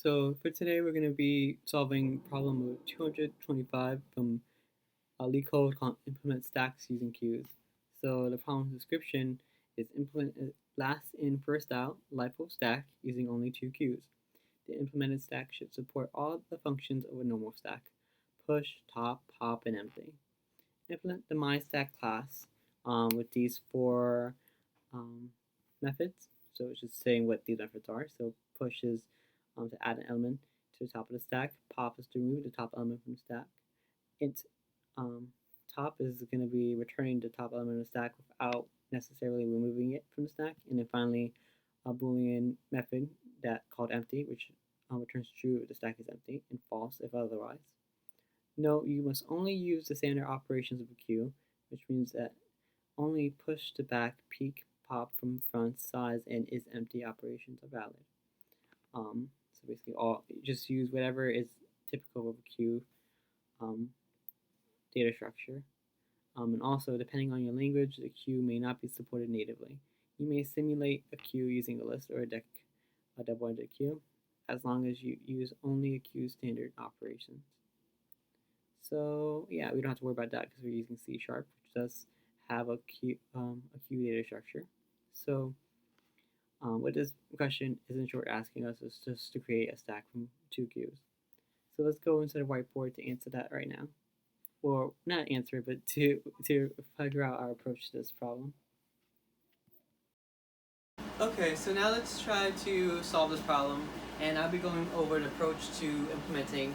So for today, we're going to be solving problem 225 from LeetCode called implement stacks using queues. So the problem description is implement last in first out LIFO stack using only two queues. The implemented stack should support all the functions of a normal stack: push, top, pop, and empty. Implement the myStack class with these four um, methods. So it's just saying what these methods are. So push is to add an element to the top of the stack. Pop is to remove the top element from the stack. Int um, top is going to be returning the top element of the stack without necessarily removing it from the stack. And then finally, a Boolean method that called empty, which returns true if the stack is empty and false if otherwise. Note, you must only use the standard operations of a queue, which means that only push to back, peek, pop from front, size, and is empty operations are valid. So basically, just use whatever is typical of a queue data structure. And also, depending on your language, the queue may not be supported natively. You may simulate a queue using a list or a double-ended queue, as long as you use only a queue standard operations. So yeah, we don't have to worry about that because we're using C#, which does have a queue data structure. So what this question is in short asking us is just to create a stack from two queues. So let's go into the whiteboard to answer that right now. Or not answer, but to figure out our approach to this problem. Okay, so now let's try to solve this problem, and I'll be going over the approach to implementing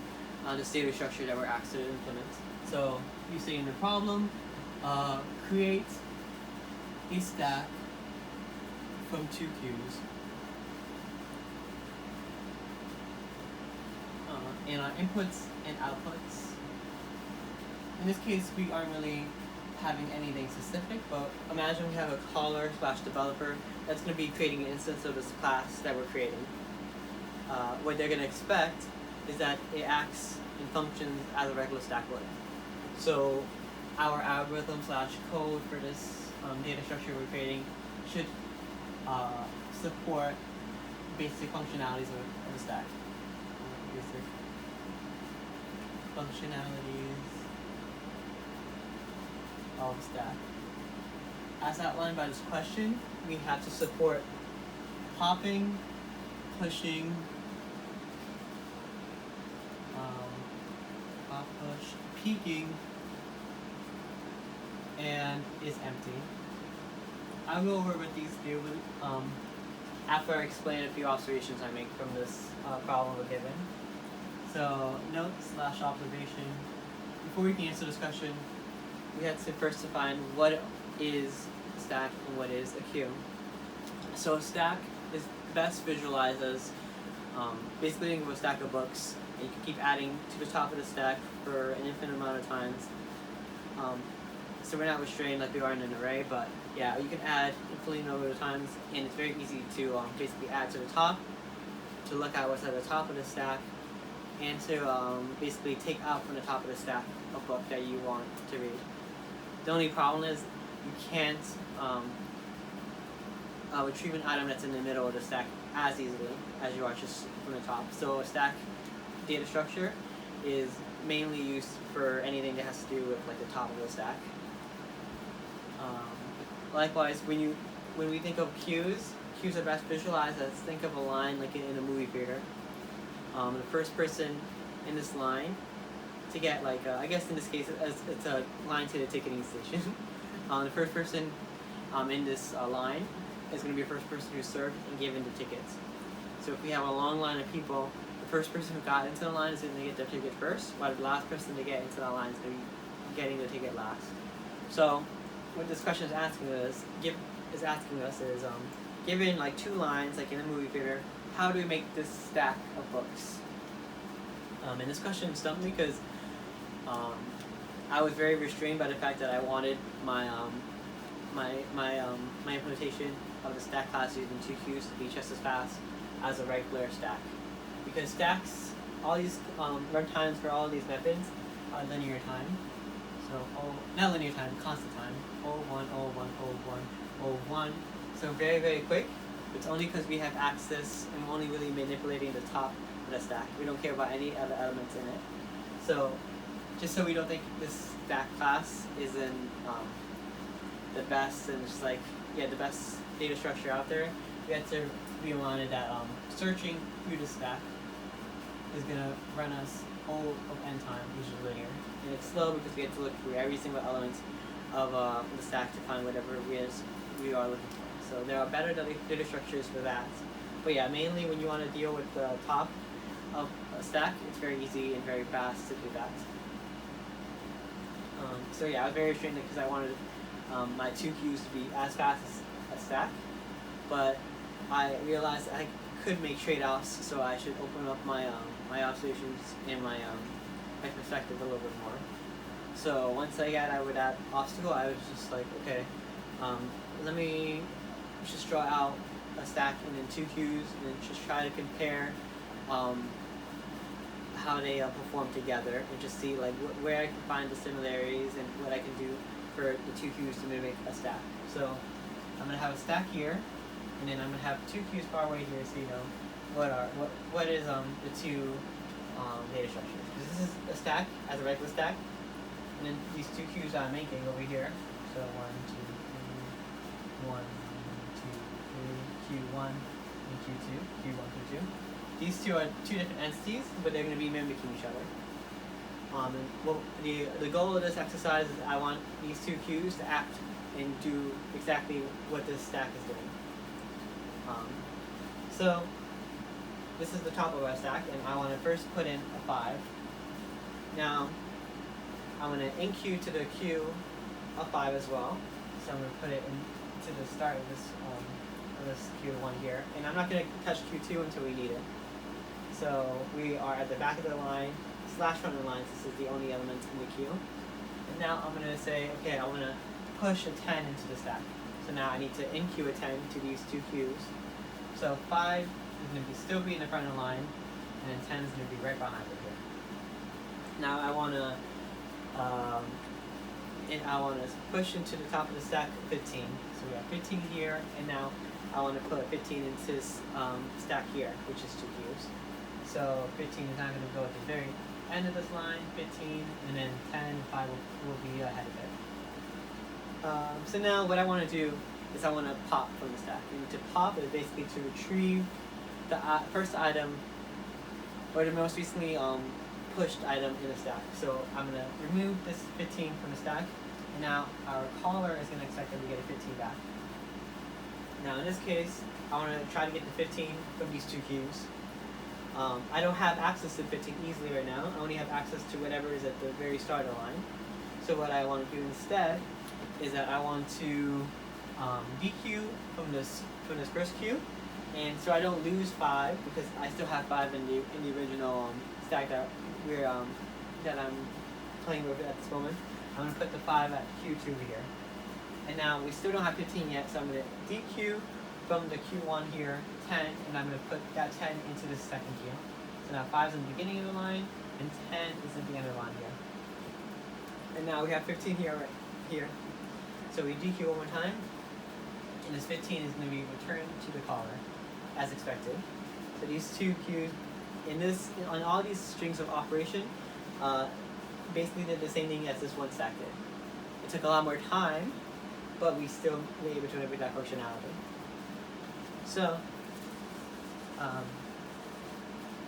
this data structure that we're asked to implement. So you say in the problem, create a stack from two queues. And our inputs and outputs. In this case, we aren't really having anything specific, but imagine we have a caller / developer that's going to be creating an instance of this class that we're creating. What they're going to expect is that it acts and functions as a regular stack would. So our algorithm / code for this data structure we're creating should support basic functionalities of the stack. Basic functionalities of stack. As outlined by this question, we have to support popping, pushing, pop, push, peeking, and is empty. I'll go over what these do after I explain a few observations I make from this problem we're given. So note / observation. Before we can answer this question, we have to first define what is a stack and what is a queue. So a stack is best visualized as basically a stack of books, and you can keep adding to the top of the stack for an infinite amount of times. So we're not restrained like we are in an array, but yeah, you can add infinite number of times, and it's very easy to basically add to the top, to look at what's at the top of the stack, and to basically take out from the top of the stack a book that you want to read. The only problem is you can't retrieve an item that's in the middle of the stack as easily as you are just from the top. So a stack data structure is mainly used for anything that has to do with like the top of the stack. Likewise, when we think of queues are best visualized as, think of a line like in a movie theater. The first person in this line to get I guess in this case it's a line to the ticketing station. The first person in this line is going to be the first person who's served and given the tickets. So if we have a long line of people, the first person who got into the line is going to get their ticket first, while the last person to get into that line is going to be getting the ticket last. So what this question is asking us is given like two lines like in a movie theater, how do we make this stack of books? And this question stumped me because I was very restrained by the fact that I wanted my my implementation of the stack class using two queues to be just as fast as a regular stack, because stacks, all these runtimes for all of these methods are linear time. So not linear time, constant time. 01, 01, 01, 01. So very, very quick. It's only because we have access and we're only really manipulating the top in a stack. We don't care about any other elements in it. So just so we don't think this stack class isn't the best and just like, yeah, the best data structure out there, we have to be reminded that searching through the stack is going to run us O of n time, which is linear. And it's slow because we have to look through every single element of the stack to find whatever we are looking for. So there are better data structures for that. But yeah, mainly when you want to deal with the top of a stack, it's very easy and very fast to do that. So yeah, I was very restrained because I wanted my 2 queues to be as fast as a stack, but I realized I could make trade-offs, so I should open up my my observations and my perspective a little bit more. So once I got over that obstacle, I was just like, okay, let me just draw out a stack and then 2 queues, and then just try to compare how they perform together, and just see like where I can find the similarities and what I can do for the 2 queues to mimic a stack. So I'm gonna have a stack here, and then I'm gonna have 2 queues far away here, so you know what is the 2 data structures. This is a stack as a regular stack, and then these 2 queues I'm making over here. So 1, 2, 3, 1, 2, 3, Q1 and Q2, Q1, Q2. These 2 are 2 different entities, but they're going to be mimicking each other. And well, the goal of this exercise is I want these 2 queues to act and do exactly what this stack is doing. So this is the top of our stack, and I want to first put in a 5. Now I'm going to enqueue to the queue of 5 as well. So I'm going to put it into the start of this Q1 here, and I'm not going to touch Q2 until we need it. So we are at the back of the line, slash front of the line, this is the only element in the queue. And now I'm going to say, okay, I want to push a 10 into the stack. So now I need to enqueue a 10 to these 2 queues. So 5 is going to still be in the front of the line, and then 10 is going to be right behind it here. Now I want to push into the top of the stack 15. So we have 15 here, and now I want to put 15 into this stack here, which is 2 queues. So 15 is not going to go at the very end of this line, 15, and then 10 and 5 will be ahead of it. So now what I want to do is I want to pop from the stack. And to pop is basically to retrieve the first item, or the most recently pushed item in the stack. So I'm going to remove this 15 from the stack, and now our caller is going to expect that we get a 15 back. Now in this case, I want to try to get the 15 from these 2 queues. I don't have access to 15 easily right now. I only have access to whatever is at the very start of the line. So what I want to do instead is that I want to dequeue from this first queue, and so I don't lose 5 because I still have 5 in the original stack that I'm playing with at this moment. I'm going to put the 5 at Q2 here. And now we still don't have 15 yet, so I'm going to dequeue from the Q1 here 10, and I'm going to put that 10 into the second queue. So now 5 is in the beginning of the line, and 10 is at the end of the line here. And now we have 15 here, right here. So we dequeue one more time, and this 15 is going to be returned to the caller, as expected. So these 2 queues, on all these strings of operation, basically did the same thing as this one stack did. It took a lot more time, but we still were able to mimic that functionality. So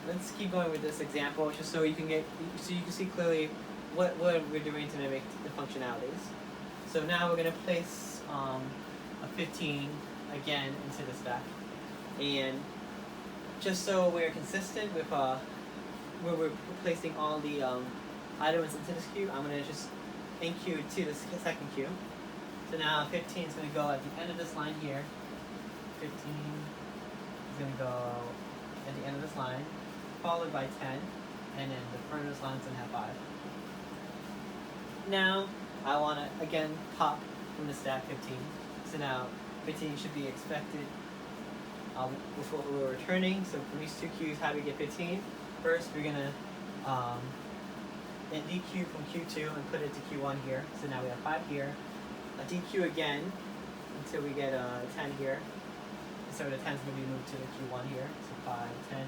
let's keep going with this example, just so you can see clearly what we're doing to mimic the functionalities. So now we're going to place a 15 again into the stack, and just so we're consistent with where we're placing all the items into this queue, I'm going to just enqueue to the second queue. So now 15 is going to go at the end of this line here. 15 is going to go at the end of this line, followed by 10, and then the front of this line is going to have 5. Now I want to again pop from the stack 15. So now 15 should be expected with what we're returning. So from these 2 queues, how do we get 15? First, we're going to dequeue from Q2 and put it to Q1 here. So now we have 5 here. A dequeue again until we get 10 here. So the 10 is going to be moved to the Q1 here. So 5, 10.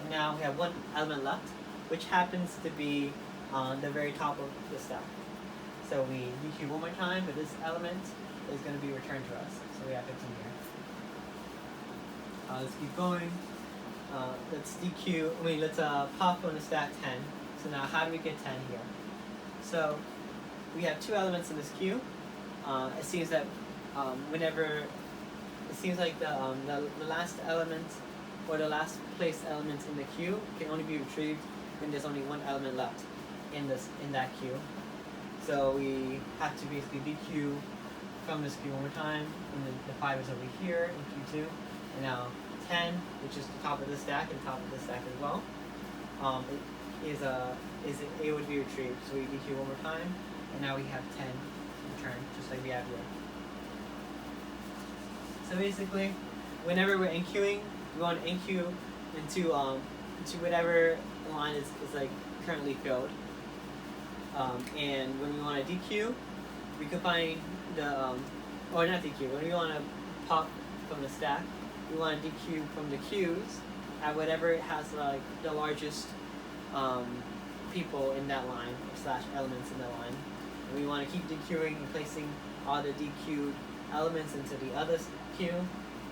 And now we have one element left, which happens to be on the very top of the stack. So we dequeue one more time, but this element is going to be returned to us. So we have 15 here. Let's keep going. Let's dequeue. Let's pop on the stack 10. So now, how do we get 10 here? So we have two elements in this queue. It seems that whenever it seems like the last element or the last placed element in the queue can only be retrieved when there's only one element left in that queue. So we have to basically dequeue from this queue one more time, and then the 5 is over here in queue 2, and now 10, which is the top of the stack and top of the stack as well, is able to be retrieved. So we dequeue one more time, and now we have 10 returned, just like we have here. So basically, whenever we're enqueuing, we want to enqueue into whatever line is like currently filled. And when we want to dequeue, we can find or not dequeue, when we want to pop from the stack, we want to dequeue from the queues at whatever it has like the largest people in that line, or / elements in that line. And we want to keep dequeuing and placing all the dequeued elements into the other queue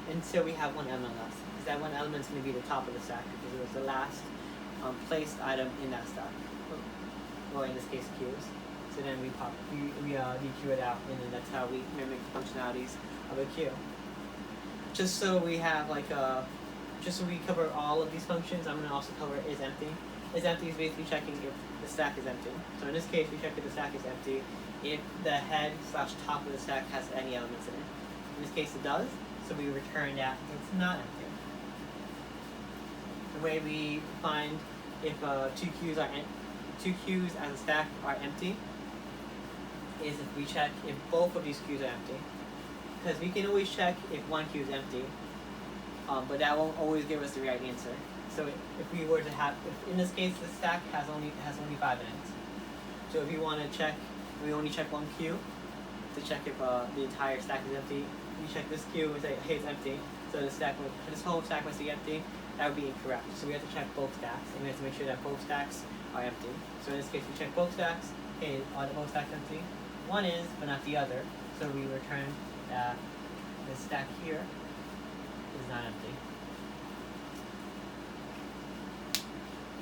until we have one element left. Because that one element is going to be the top of the stack because it was the last placed item in that stack. Or in this case, queues. So then we dequeue it out, and then that's how we mimic the functionalities of a queue. Just so we have just so we cover all of these functions, I'm going to also cover is empty. Is empty is basically checking if the stack is empty. So in this case, we check if the stack is empty if the head / top of the stack has any elements in it. In this case, it does. So we return that it's not empty. The way we find if two queues as a stack are empty is if we check if both of these queues are empty. Because we can always check if one queue is empty, but that won't always give us the right answer. So if we were to have, in this case, the stack has only 5 in it. So if you want to check, we only check one queue to check if the entire stack is empty. You check this queue and say, hey, it's empty. So this whole stack must be empty. That would be incorrect. So we have to check both stacks, and we have to make sure that both stacks are empty. So in this case, we check both stacks. Hey, are both stacks empty? One is, but not the other. So we return that this stack here is not empty.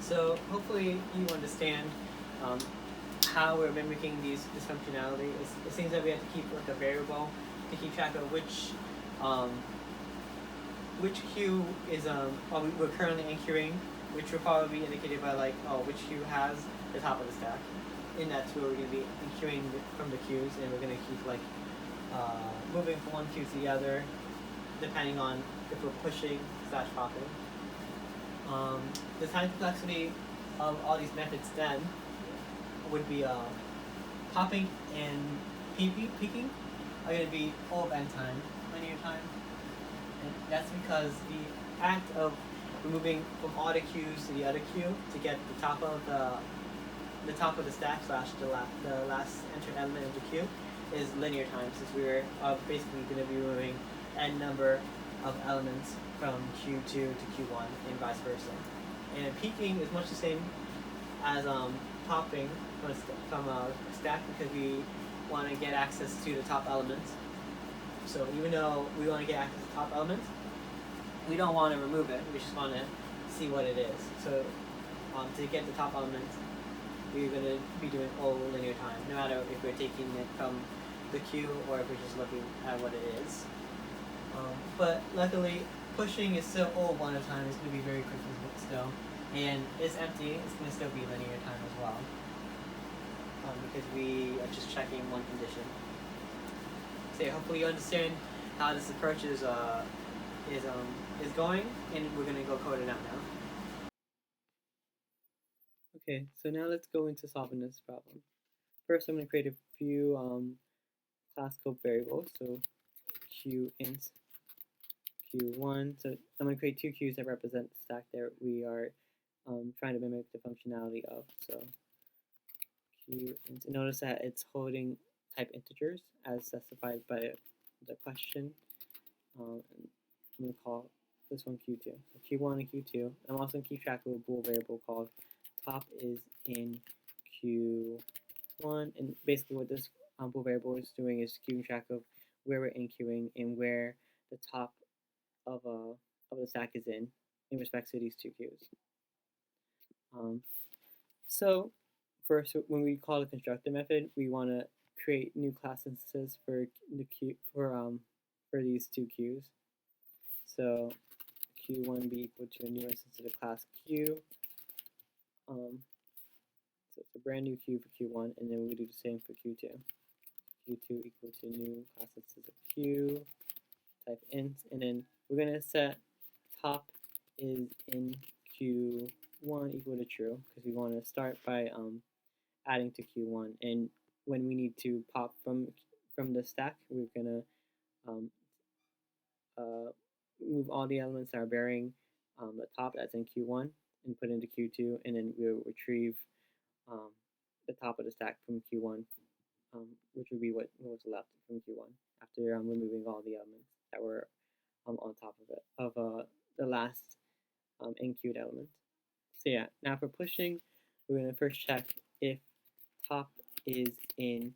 So hopefully you understand how we're mimicking this functionality. It seems that we have to keep like a variable to keep track of which queue is we're currently enqueuing, which will probably be indicated by like which queue has the top of the stack. And that's where we're going to be enqueuing from the queues, and we're going to keep like moving from one queue to the other, depending on if we're pushing / popping. The time complexity of all these methods then would be popping and peaking are going to be O of n time, linear time. And that's because the act of removing from all the queues to the other queue to get the top of the stack / the last entered element of the queue is linear time, since we're basically going to be removing n number of elements from Q2 to Q1 and vice versa. And peaking is much the same as popping from a stack because we want to get access to the top elements. So even though we want to get access to the top elements, we don't want to remove it. We just want to see what it is. So to get the top elements, we're going to be doing O linear time, no matter if we're taking it from the queue or if we're just looking at what it is. But luckily, pushing is still O 1 at a time. It's going to be very quick still. And it's empty. It's going to still be linear time as well. Because we are just checking one condition. So hopefully you understand how this approach is going, and we're going to go code it out now. Okay, so now let's go into solving this problem. First, I'm going to create a few class scope variables. So qint q1. So I'm going to create two queues that represent the stack that we are trying to mimic the functionality of. So qint. Notice that it's holding type integers as specified by the question. I'm going to call this one Q2. So Q1 and Q2. I'm also going to keep track of a bool variable called top is in Q1. And basically what this bool variable is doing is keeping track of where we're enqueuing and where the top of the stack is in respect to these two queues. So first, when we call the constructor method, we want to create new class instances for the queue for these two queues. So Q1 be equal to a new instance of the class Q. So it's a brand new queue for Q1, and then we do the same for Q2. Q2 equal to new class instance of Q, type int, and then we're going to set top is in Q1 equal to true, because we want to start by adding to Q1, and when we need to pop from the stack, we're going to move all the elements that are bearing the top that's in Q1 and put into Q2, and then we'll retrieve the top of the stack from Q1, which would be what was left from Q1 after removing all the elements that were on top of it, of the last enqueued element. So yeah, now for pushing, we're going to first check if top is in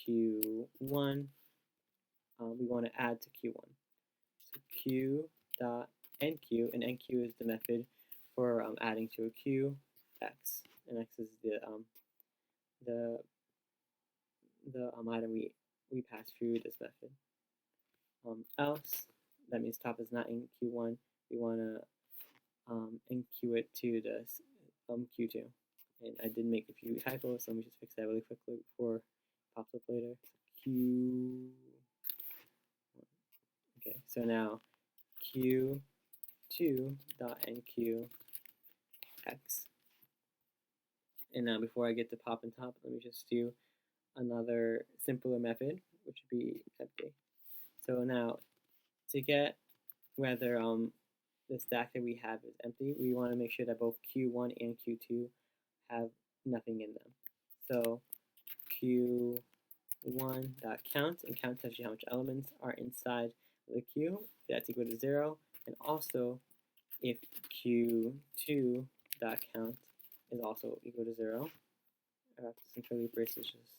Q1. We want to add to Q1. So Q dot enqueue, and enqueue is the method for adding to a queue x, and x is the item we pass through this method. Else, that means top is not in Q1. We want to enqueue it to the Q2. And I did make a few typos, so let me just fix that really quickly before it pops up later. Q. Okay, so now Q2 dot enqueue x. And now before I get to pop and top, let me just do another simpler method, which would be empty. So now to get whether the stack that we have is empty, we want to make sure that both Q1 and Q2 have nothing in them. So Q1.count, and count tells you how much elements are inside the queue. That's equal to 0. And also, if Q2.count is also equal to 0, I have some curly braces just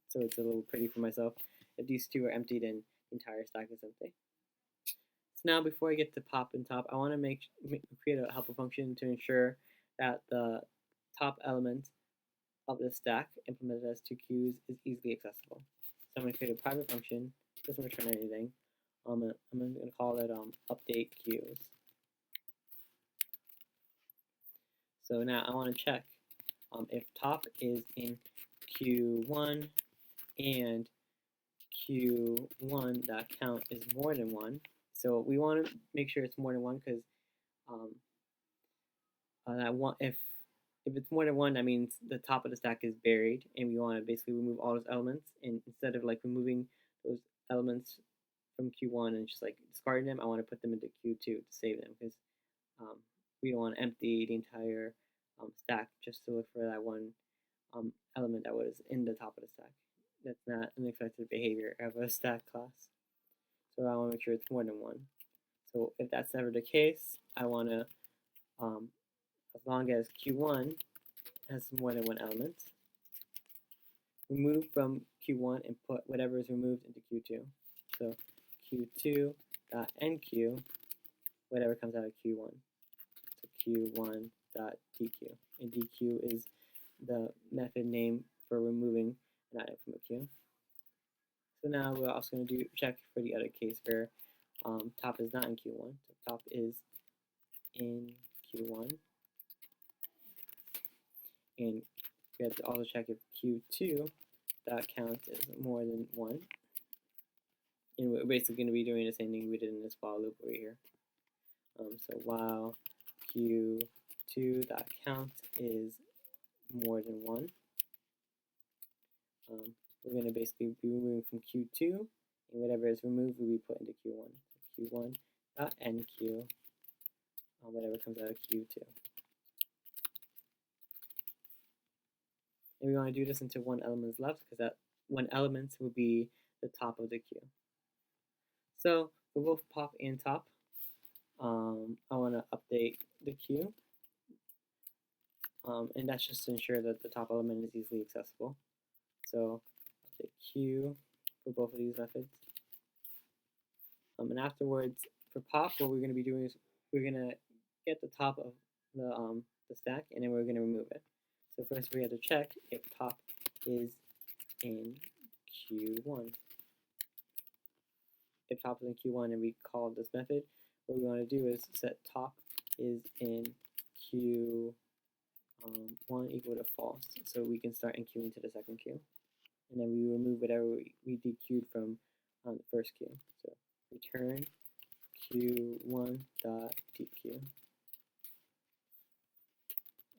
so it's a little pretty for myself. If these two are empty, then the entire stack is empty. So now, before I get to pop and top, I want to create a helper function to ensure that the top element of the stack implemented as two queues is easily accessible. So I'm going to create a private function. It doesn't return anything. I'm going to call it update queues. So now I want to check if top is in Q1 and Q1.count is more than 1. So we want to make sure it's more than 1 because if it's more than 1, that means the top of the stack is buried, and we want to basically remove all those elements. And instead of like removing those elements from Q1 and just like discarding them, I want to put them into Q2 to save them, because we don't want to empty the entire stack just to look for that one element that was in the top of the stack. That's not an expected behavior of a stack class. So I want to make sure it's more than 1. So if that's never the case, I want to, as long as Q1 has more than 1 element, remove from Q1 and put whatever is removed into Q2. So Q2.enqueue, whatever comes out of Q1. So Q1.dequeue. And dequeue is the method name for removing an item from a queue. So now we're also going to check for the other case where top is not in Q1. So top is in Q1. And we have to also check if Q2.count is more than 1. And we're basically going to be doing the same thing we did in this while loop over here. So while Q2.count is more than 1, we're going to basically be removing from Q2, and whatever is removed will be put into Q1. Q1.enqueue, whatever comes out of Q2. And we want to do this until 1 element is left, because that 1 element will be the top of the queue. So for both pop and top, I want to update the queue, and that's just to ensure that the top element is easily accessible. So update queue for both of these methods. And afterwards, for pop, what we're going to be doing is we're going to get the top of the stack, and then we're going to remove it. So first we have to check if top is in Q1. If top is in Q1 and we call this method, what we want to do is set top is in Q1 equal to false, so we can start enqueuing to the second queue. And then we remove whatever we dequeued from the first queue. So return q1.dequeue.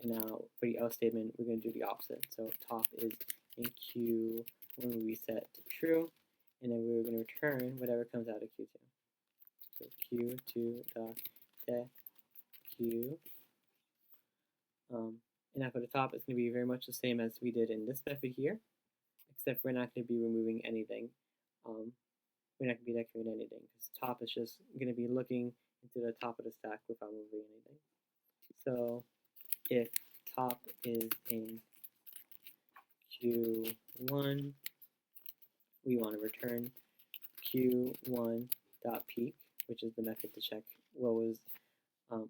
And now for the else statement, we're going to do the opposite. So top is in Q1 when we set to true, and then we're going to return whatever comes out of Q2. So Q2.dequeue. And now for the top, it's going to be very much the same as we did in this method here, except we're not going to be removing anything. We're not going to be dequeuing anything, because top is just going to be looking into the top of the stack without moving anything. So if top is in Q1, we want to return Q1.peak, which is the method to check what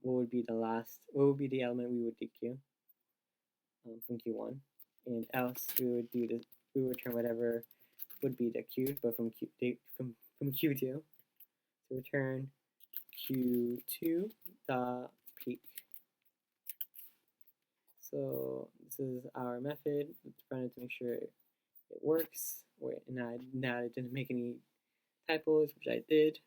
would be the element we would dequeue from Q1, and else we would return whatever would be dequeued, but from Q2. So return Q2.peak. So this is our method. It's trying to make sure it works. And I didn't make any typos, which I did,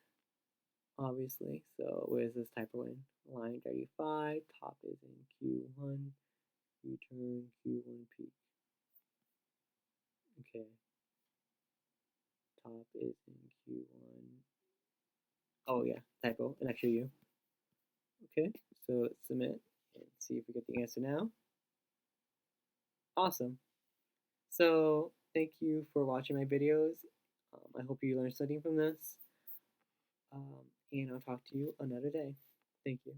obviously. So where's this typo in? Line 35, top is in Q1, return Q1 peak. Okay. Top is in Q1. Oh yeah, typo, an extra U. Okay, so let's submit and see if we get the answer now. Awesome. So thank you for watching my videos. I hope you learned something from this. And I'll talk to you another day. Thank you.